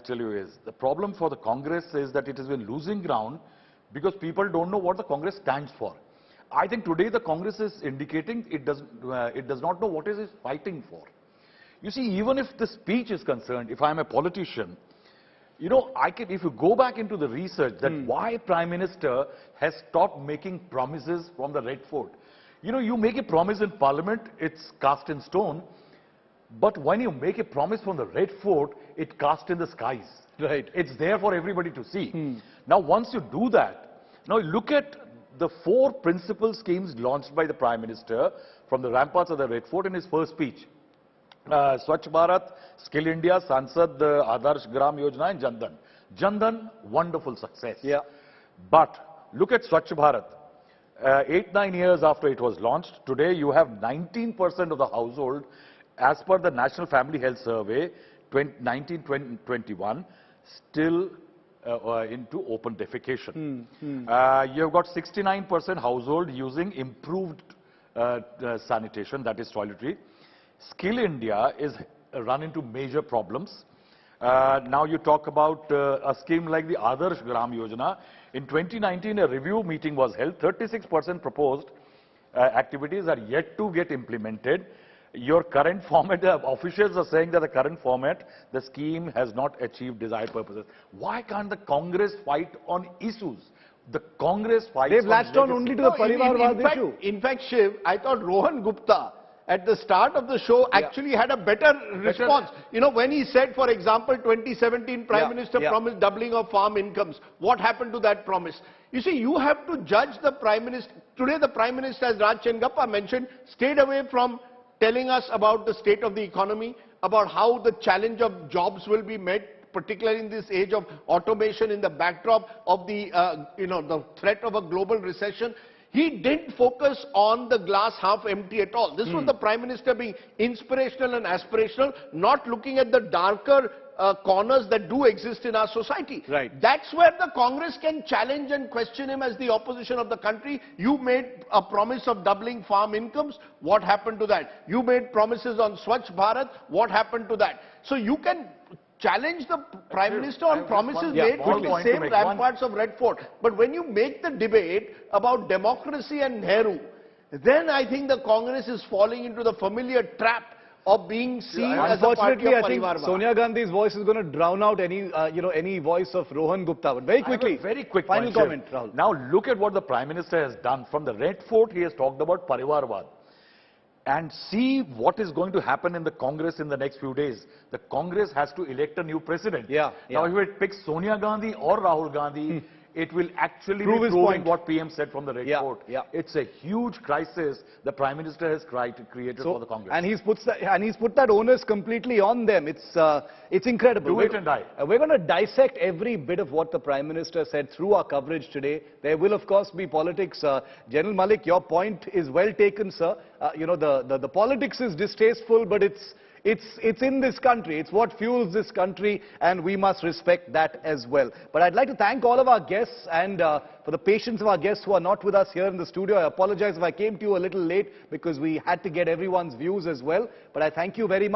tell you is, the problem for the Congress is that it has been losing ground because people don't know what the Congress stands for. I think today the Congress is indicating it does not know what it is fighting for. You see, even if the speech is concerned, if I'm a politician, you know, if you go back into the research that why Prime Minister has stopped making promises from the Red Fort. You know, you make a promise in Parliament, it's cast in stone. But when you make a promise from the Red Fort, it's cast in the skies. Right. It's there for everybody to see. Now, once you do that, now look at the 4 principal schemes launched by the Prime Minister from the ramparts of the Red Fort in his first speech. Swachh Bharat, Skill India, Sansad, Adarsh Gram Yojana and Jan Dhan. Jan Dhan, wonderful success. Yeah. But look at Swachh Bharat. 8-9 years after it was launched, today you have 19% of the household, as per the National Family Health Survey, 1921, still into open defecation. You've got 69% household using improved sanitation, that is toiletry. Skill India is run into major problems. Now you talk about a scheme like the Adarsh Gram Yojana. In 2019, a review meeting was held. 36% proposed activities are yet to get implemented. Your current format, the officials are saying that the current format, the scheme has not achieved desired purposes. Why can't the Congress fight on issues? The Congress fights They've latched on only to the Parivarwad issue. In fact, Shiv, I thought Rohan Gupta at the start of the show actually had a better response. You know, when he said, for example, 2017 Prime Minister promised doubling of farm incomes. What happened to that promise? You see, you have to judge the Prime Minister. Today, the Prime Minister, as Raj Chengappa mentioned, stayed away from telling us about the state of the economy, about how the challenge of jobs will be met, particularly in this age of automation, in the backdrop of the, the threat of a global recession. He didn't focus on the glass half empty at all. This was the Prime Minister being inspirational and aspirational, not looking at the darker corners that do exist in our society. Right. That's where the Congress can challenge and question him as the opposition of the country. You made a promise of doubling farm incomes. What happened to that? You made promises on Swachh Bharat. What happened to that? So you can challenge the Prime Minister on promises made from the same ramparts of Red Fort. But when you make the debate about democracy and Nehru, then I think the Congress is falling into the familiar trap of being seen as a party of Unfortunately, I think Sonia Gandhi's voice is going to drown out any, any voice of Rohan Gupta. But very quickly, very quick final comment, Rahul. Now look at what the Prime Minister has done. From the Red Fort, he has talked about Parivarwad. And see what is going to happen in the Congress in the next few days. The Congress has to elect a new president. Now, if it picks Sonia Gandhi or Rahul Gandhi, it will actually be proving what PM said from the Red Fort. It's a huge crisis the Prime Minister has created for the Congress. And he's put that onus completely on them. It's incredible. Do it and die. We're going to dissect every bit of what the Prime Minister said through our coverage today. There will, of course, be politics. General Malik, your point is well taken, sir. The politics is distasteful, but it's in this country. It's what fuels this country, and we must respect that as well. But I'd like to thank all of our guests and for the patience of our guests who are not with us here in the studio. I apologize if I came to you a little late because we had to get everyone's views as well. But I thank you very much.